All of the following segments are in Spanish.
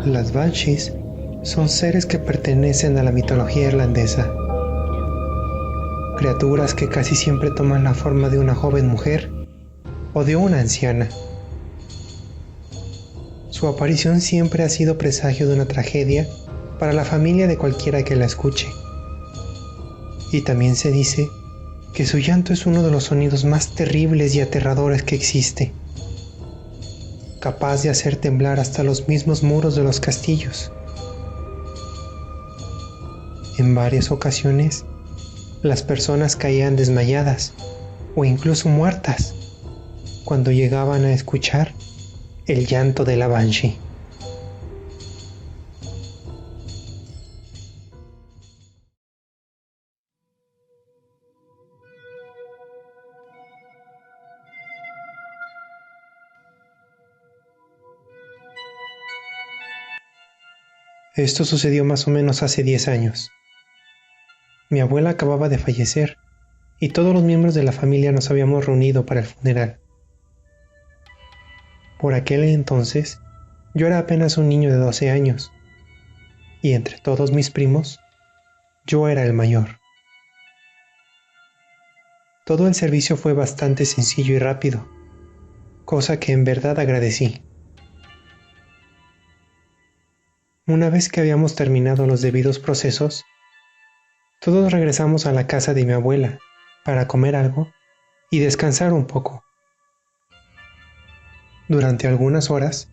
Las banshees son seres que pertenecen a la mitología irlandesa. Criaturas que casi siempre toman la forma de una joven mujer o de una anciana. Su aparición siempre ha sido presagio de una tragedia para la familia de cualquiera que la escuche. Y también se dice que su llanto es uno de los sonidos más terribles y aterradores que existe, capaz de hacer temblar hasta los mismos muros de los castillos. En varias ocasiones, las personas caían desmayadas o incluso muertas cuando llegaban a escuchar el llanto de la banshee. Esto sucedió más o menos hace 10 años. Mi abuela acababa de fallecer y todos los miembros de la familia nos habíamos reunido para el funeral. Por aquel entonces, yo era apenas un niño de 12 años y entre todos mis primos, yo era el mayor. Todo el servicio fue bastante sencillo y rápido, cosa que en verdad agradecí. Una vez que habíamos terminado los debidos procesos, todos regresamos a la casa de mi abuela para comer algo y descansar un poco. Durante algunas horas,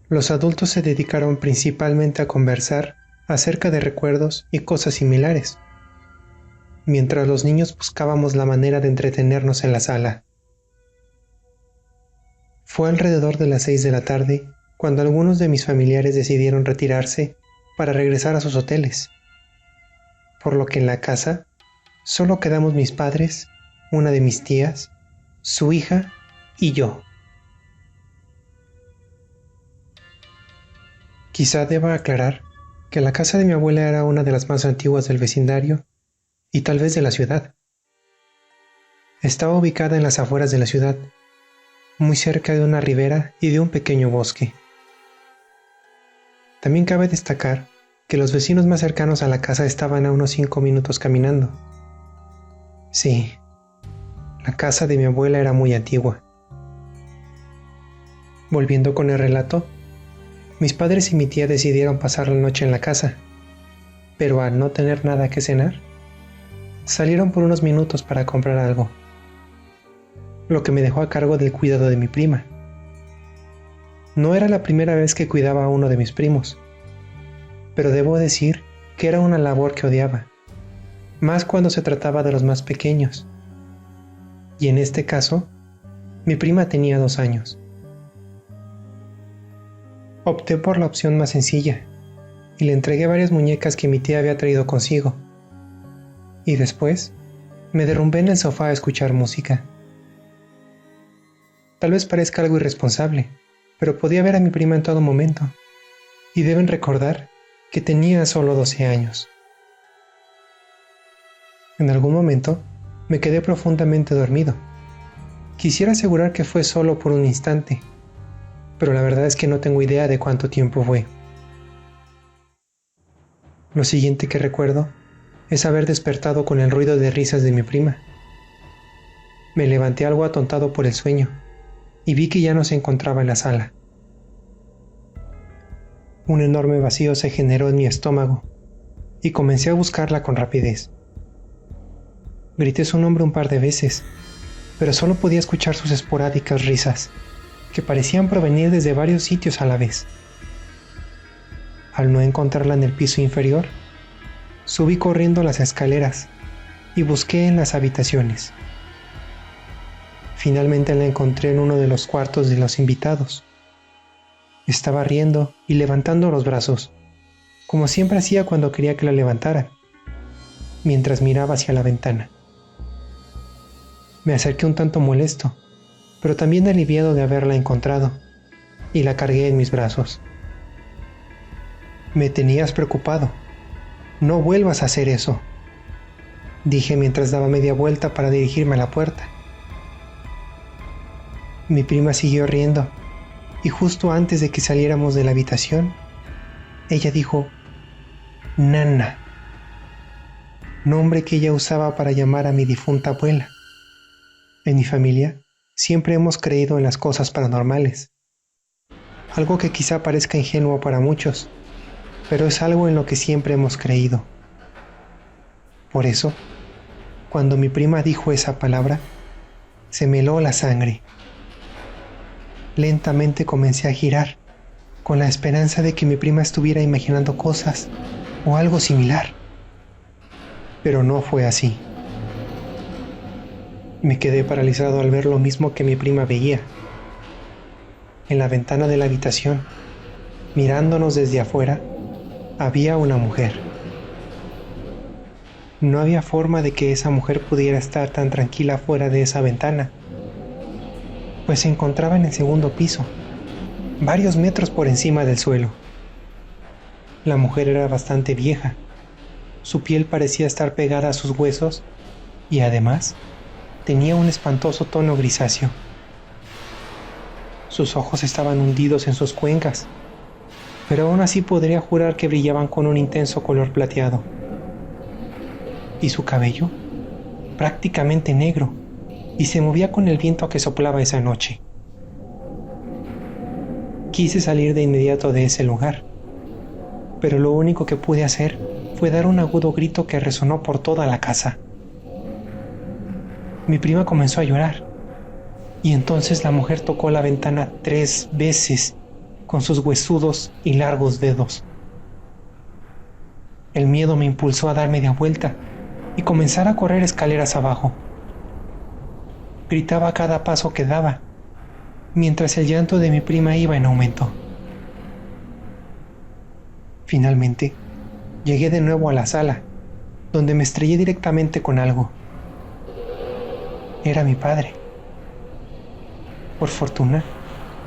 los adultos se dedicaron principalmente a conversar acerca de recuerdos y cosas similares, mientras los niños buscábamos la manera de entretenernos en la sala. Fue alrededor de las 6 de la tarde cuando algunos de mis familiares decidieron retirarse para regresar a sus hoteles, por lo que en la casa solo quedamos mis padres, una de mis tías, su hija y yo. Quizá deba aclarar que la casa de mi abuela era una de las más antiguas del vecindario y tal vez de la ciudad. Estaba ubicada en las afueras de la ciudad, muy cerca de una ribera y de un pequeño bosque. También cabe destacar que los vecinos más cercanos a la casa estaban a unos 5 minutos caminando. Sí, la casa de mi abuela era muy antigua. Volviendo con el relato, mis padres y mi tía decidieron pasar la noche en la casa, pero al no tener nada que cenar, salieron por unos minutos para comprar algo, lo que me dejó a cargo del cuidado de mi prima. No era la primera vez que cuidaba a uno de mis primos, pero debo decir que era una labor que odiaba, más cuando se trataba de los más pequeños. Y en este caso, mi prima tenía 2 años. Opté por la opción más sencilla y le entregué varias muñecas que mi tía había traído consigo. Y después, me derrumbé en el sofá a escuchar música. Tal vez parezca algo irresponsable, pero podía ver a mi prima en todo momento, y deben recordar que tenía solo 12 años. En algún momento, me quedé profundamente dormido. Quisiera asegurar que fue solo por un instante, pero la verdad es que no tengo idea de cuánto tiempo fue. Lo siguiente que recuerdo es haber despertado con el ruido de risas de mi prima. Me levanté algo atontado por el sueño y vi que ya no se encontraba en la sala. Un enorme vacío se generó en mi estómago y comencé a buscarla con rapidez. Grité su nombre un par de veces, pero solo podía escuchar sus esporádicas risas, que parecían provenir desde varios sitios a la vez. Al no encontrarla en el piso inferior, subí corriendo las escaleras y busqué en las habitaciones. Finalmente la encontré en uno de los cuartos de los invitados. Estaba riendo y levantando los brazos, como siempre hacía cuando quería que la levantara, mientras miraba hacia la ventana. Me acerqué un tanto molesto, pero también aliviado de haberla encontrado, y la cargué en mis brazos. Me tenías preocupado. No vuelvas a hacer eso, dije mientras daba media vuelta para dirigirme a la puerta. Mi prima siguió riendo, y justo antes de que saliéramos de la habitación, Ella dijo Nana, nombre que ella usaba para llamar a mi difunta abuela. En mi familia siempre hemos creído en las cosas paranormales, algo que quizá parezca ingenuo para muchos, pero es algo en lo que siempre hemos creído. Por eso, cuando mi prima dijo esa palabra, se me heló la sangre. Lentamente comencé a girar, con la esperanza de que mi prima estuviera imaginando cosas o algo similar. Pero no fue así. Me quedé paralizado al ver lo mismo que mi prima veía. En la ventana de la habitación, mirándonos desde afuera, había una mujer. No había forma de que esa mujer pudiera estar tan tranquila fuera de esa ventana, pues se encontraba en el segundo piso, varios metros por encima del suelo. La mujer era bastante vieja, su piel parecía estar pegada a sus huesos y además tenía un espantoso tono grisáceo. Sus ojos estaban hundidos en sus cuencas, pero aún así podría jurar que brillaban con un intenso color plateado. Y su cabello, prácticamente negro, y se movía con el viento que soplaba esa noche. Quise salir de inmediato de ese lugar, pero lo único que pude hacer fue dar un agudo grito que resonó por toda la casa. Mi prima comenzó a llorar, y entonces la mujer tocó la ventana 3 veces con sus huesudos y largos dedos. El miedo me impulsó a dar media vuelta y comenzar a correr escaleras abajo. Gritaba a cada paso que daba, mientras el llanto de mi prima iba en aumento. Finalmente, llegué de nuevo a la sala, donde me estrellé directamente con algo. Era mi padre. Por fortuna,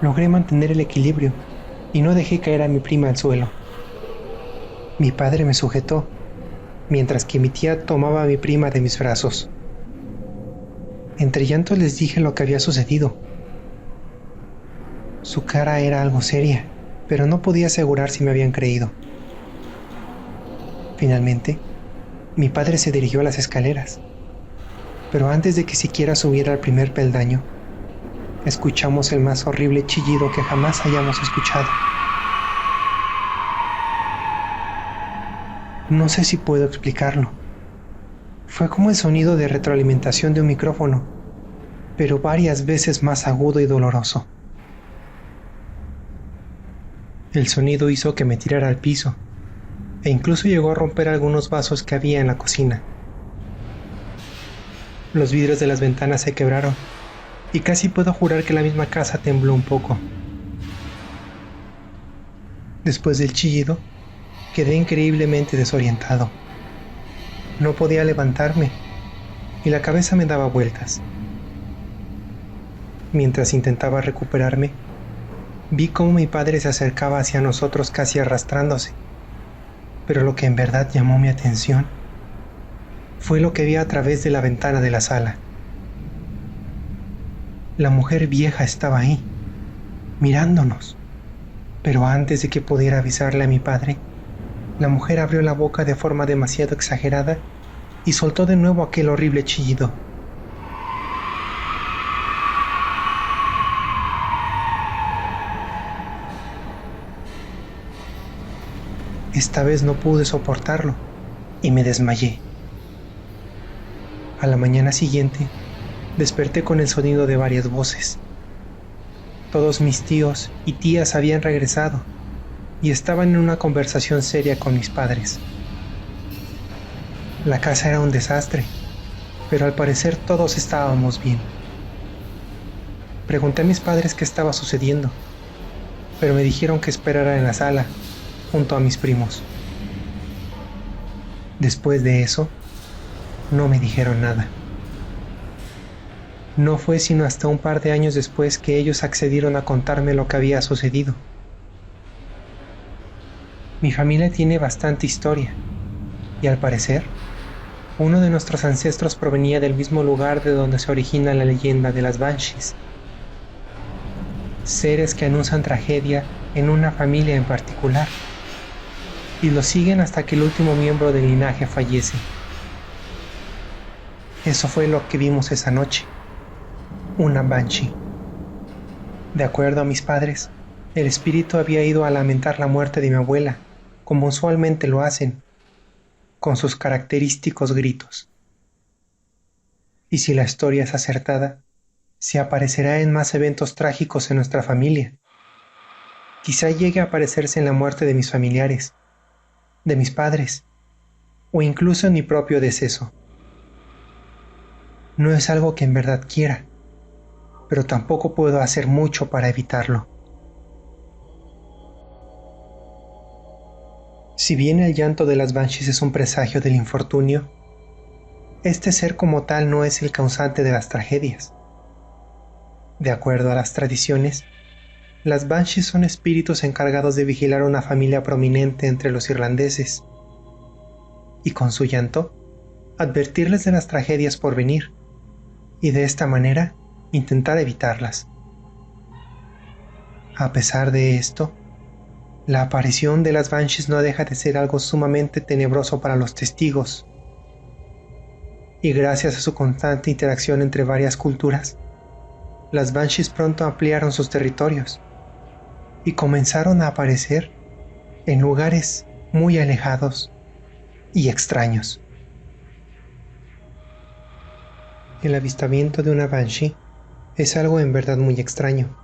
logré mantener el equilibrio y no dejé caer a mi prima al suelo. Mi padre me sujetó, mientras que mi tía tomaba a mi prima de mis brazos. Entre llantos les dije lo que había sucedido. Su cara era algo seria, pero no podía asegurar si me habían creído. Finalmente, mi padre se dirigió a las escaleras, pero antes de que siquiera subiera al primer peldaño, escuchamos el más horrible chillido que jamás hayamos escuchado. No sé si puedo explicarlo. Fue como el sonido de retroalimentación de un micrófono, pero varias veces más agudo y doloroso. El sonido hizo que me tirara al piso, e incluso llegó a romper algunos vasos que había en la cocina. Los vidrios de las ventanas se quebraron, y casi puedo jurar que la misma casa tembló un poco. Después del chillido, quedé increíblemente desorientado. No podía levantarme, y la cabeza me daba vueltas. Mientras intentaba recuperarme, vi cómo mi padre se acercaba hacia nosotros casi arrastrándose, pero lo que en verdad llamó mi atención fue lo que vi a través de la ventana de la sala. La mujer vieja estaba ahí, mirándonos, pero antes de que pudiera avisarle a mi padre, la mujer abrió la boca de forma demasiado exagerada y soltó de nuevo aquel horrible chillido. Esta vez no pude soportarlo y me desmayé. A la mañana siguiente, desperté con el sonido de varias voces. Todos mis tíos y tías habían regresado y estaban en una conversación seria con mis padres. La casa era un desastre, pero al parecer todos estábamos bien. Pregunté a mis padres qué estaba sucediendo, pero me dijeron que esperara en la sala, junto a mis primos. Después de eso, no me dijeron nada. No fue sino hasta un par de años después que ellos accedieron a contarme lo que había sucedido. Mi familia tiene bastante historia, y al parecer, uno de nuestros ancestros provenía del mismo lugar de donde se origina la leyenda de las Banshees. Seres que anuncian tragedia en una familia en particular, y lo siguen hasta que el último miembro del linaje fallece. Eso fue lo que vimos esa noche, una banshee. De acuerdo a mis padres, el espíritu había ido a lamentar la muerte de mi abuela, como usualmente lo hacen, con sus característicos gritos. Y si la historia es acertada, se aparecerá en más eventos trágicos en nuestra familia. Quizá llegue a aparecerse en la muerte de mis familiares, de mis padres, o incluso en mi propio deceso. No es algo que en verdad quiera, pero tampoco puedo hacer mucho para evitarlo. Si bien el llanto de las banshees es un presagio del infortunio, este ser como tal no es el causante de las tragedias. De acuerdo a las tradiciones, las banshees son espíritus encargados de vigilar a una familia prominente entre los irlandeses, y con su llanto, advertirles de las tragedias por venir, y de esta manera intentar evitarlas. A pesar de esto, la aparición de las banshees no deja de ser algo sumamente tenebroso para los testigos, y gracias a su constante interacción entre varias culturas, las banshees pronto ampliaron sus territorios y comenzaron a aparecer en lugares muy alejados y extraños. El avistamiento de una banshee es algo en verdad muy extraño.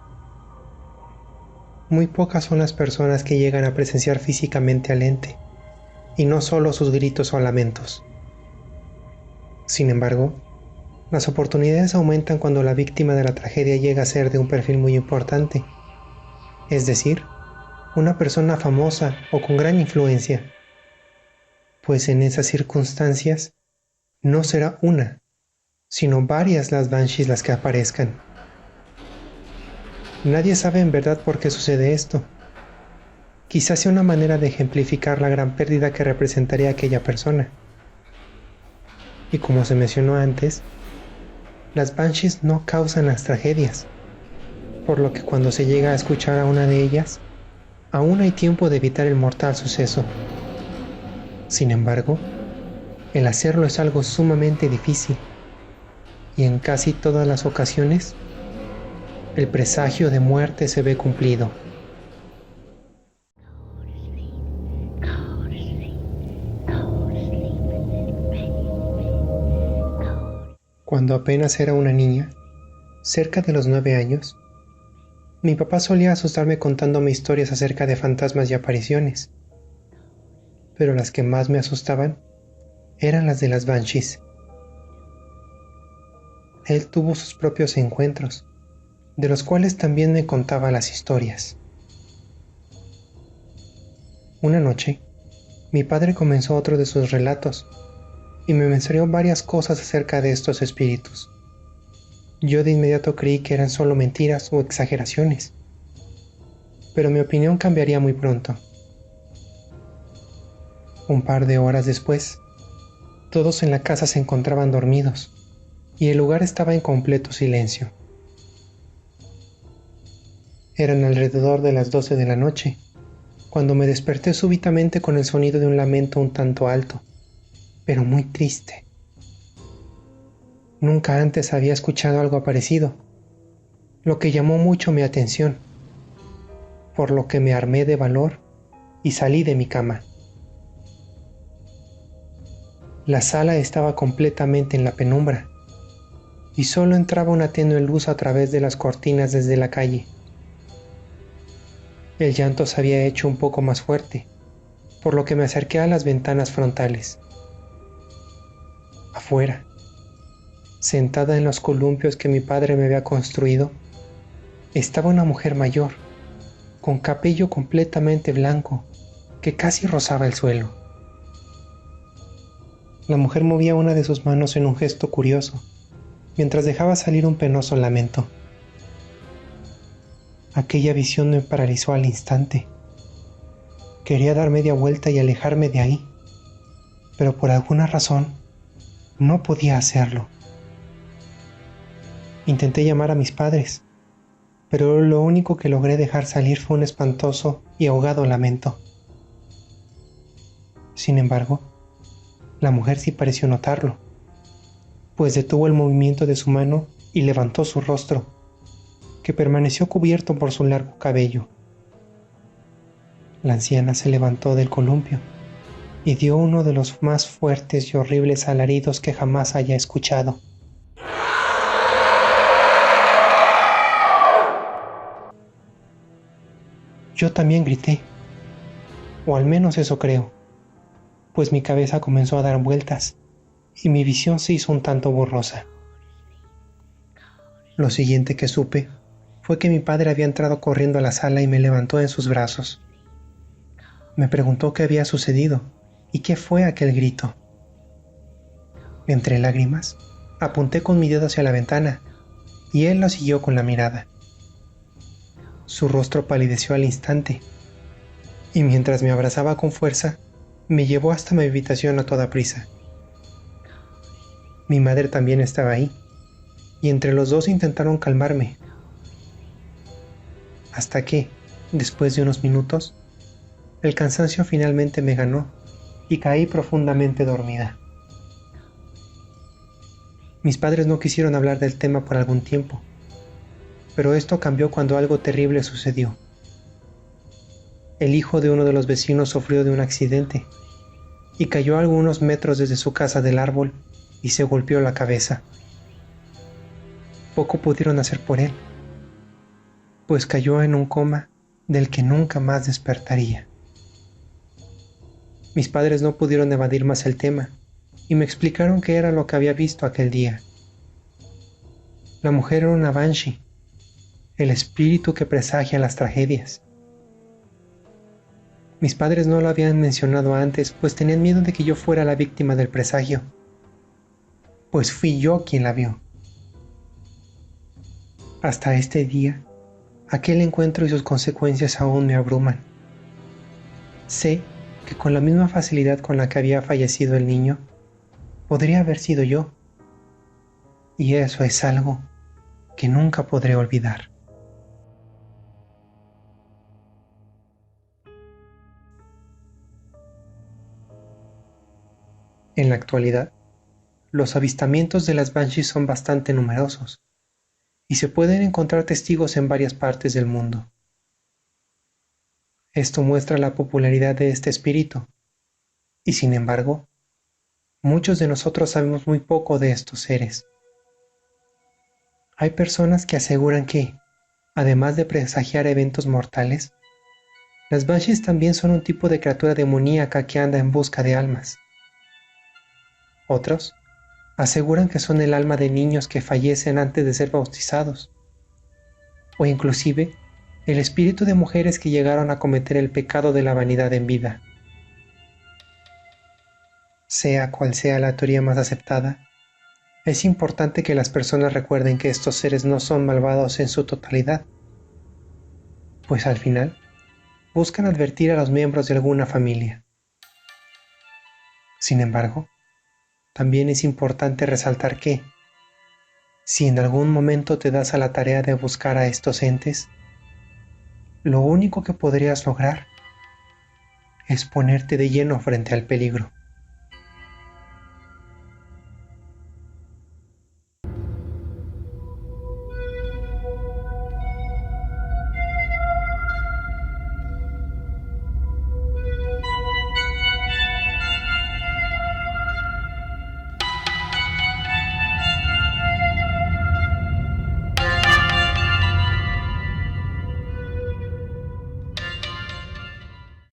Muy pocas son las personas que llegan a presenciar físicamente al ente, y no solo sus gritos o lamentos. Sin embargo, las oportunidades aumentan cuando la víctima de la tragedia llega a ser de un perfil muy importante, es decir, una persona famosa o con gran influencia, pues en esas circunstancias no será una, sino varias las banshees las que aparezcan. Nadie sabe en verdad por qué sucede esto. Quizás sea una manera de ejemplificar la gran pérdida que representaría aquella persona. Y como se mencionó antes, las banshees no causan las tragedias, por lo que cuando se llega a escuchar a una de ellas, aún hay tiempo de evitar el mortal suceso. Sin embargo, el hacerlo es algo sumamente difícil, y en casi todas las ocasiones, el presagio de muerte se ve cumplido. Cuando apenas era una niña, cerca de los 9 años, mi papá solía asustarme contándome historias acerca de fantasmas y apariciones, pero las que más me asustaban eran las de las banshees. Él tuvo sus propios encuentros, de los cuales también me contaba las historias. Una noche, mi padre comenzó otro de sus relatos y me mencionó varias cosas acerca de estos espíritus. Yo de inmediato creí que eran solo mentiras o exageraciones, pero mi opinión cambiaría muy pronto. Un par de horas después, todos en la casa se encontraban dormidos y el lugar estaba en completo silencio. Eran alrededor de las 12 de la noche, cuando me desperté súbitamente con el sonido de un lamento un tanto alto, pero muy triste. Nunca antes había escuchado algo parecido, lo que llamó mucho mi atención, por lo que me armé de valor y salí de mi cama. La sala estaba completamente en la penumbra, y solo entraba una tenue luz a través de las cortinas desde la calle. El llanto se había hecho un poco más fuerte, por lo que me acerqué a las ventanas frontales. Afuera, sentada en los columpios que mi padre me había construido, estaba una mujer mayor, con cabello completamente blanco, que casi rozaba el suelo. La mujer movía una de sus manos en un gesto curioso, mientras dejaba salir un penoso lamento. Aquella visión me paralizó al instante. Quería dar media vuelta y alejarme de ahí, pero por alguna razón no podía hacerlo. Intenté llamar a mis padres, pero lo único que logré dejar salir fue un espantoso y ahogado lamento. Sin embargo, la mujer sí pareció notarlo, pues detuvo el movimiento de su mano y levantó su rostro, que permaneció cubierto por su largo cabello. La anciana se levantó del columpio y dio uno de los más fuertes y horribles alaridos que jamás haya escuchado. Yo también grité, o al menos eso creo, pues mi cabeza comenzó a dar vueltas y mi visión se hizo un tanto borrosa. Lo siguiente que supe fue que mi padre había entrado corriendo a la sala y me levantó en sus brazos. Me preguntó qué había sucedido y qué fue aquel grito. Entre lágrimas, apunté con mi dedo hacia la ventana y él lo siguió con la mirada. Su rostro palideció al instante y mientras me abrazaba con fuerza, me llevó hasta mi habitación a toda prisa. Mi madre también estaba ahí y entre los dos intentaron calmarme, hasta que, después de unos minutos, el cansancio finalmente me ganó y caí profundamente dormida. Mis padres no quisieron hablar del tema por algún tiempo, pero esto cambió cuando algo terrible sucedió. El hijo de uno de los vecinos sufrió de un accidente y cayó a algunos metros desde su casa del árbol y se golpeó la cabeza. Poco pudieron hacer por él, pues cayó en un coma del que nunca más despertaría. Mis padres no pudieron evadir más el tema y me explicaron qué era lo que había visto aquel día. La mujer era una banshee, el espíritu que presagia las tragedias. Mis padres no lo habían mencionado antes, pues tenían miedo de que yo fuera la víctima del presagio, pues fui yo quien la vio. Hasta este día, aquel encuentro y sus consecuencias aún me abruman. Sé que con la misma facilidad con la que había fallecido el niño, podría haber sido yo. Y eso es algo que nunca podré olvidar. En la actualidad, los avistamientos de las banshees son bastante numerosos y se pueden encontrar testigos en varias partes del mundo. Esto muestra la popularidad de este espíritu, y sin embargo, muchos de nosotros sabemos muy poco de estos seres. Hay personas que aseguran que, además de presagiar eventos mortales, las banshees también son un tipo de criatura demoníaca que anda en busca de almas. Otros aseguran que son el alma de niños que fallecen antes de ser bautizados, o inclusive el espíritu de mujeres que llegaron a cometer el pecado de la vanidad en vida. Sea cual sea la teoría más aceptada, es importante que las personas recuerden que estos seres no son malvados en su totalidad, pues al final buscan advertir a los miembros de alguna familia. Sin embargo, también es importante resaltar que, si en algún momento te das a la tarea de buscar a estos entes, lo único que podrías lograr es ponerte de lleno frente al peligro.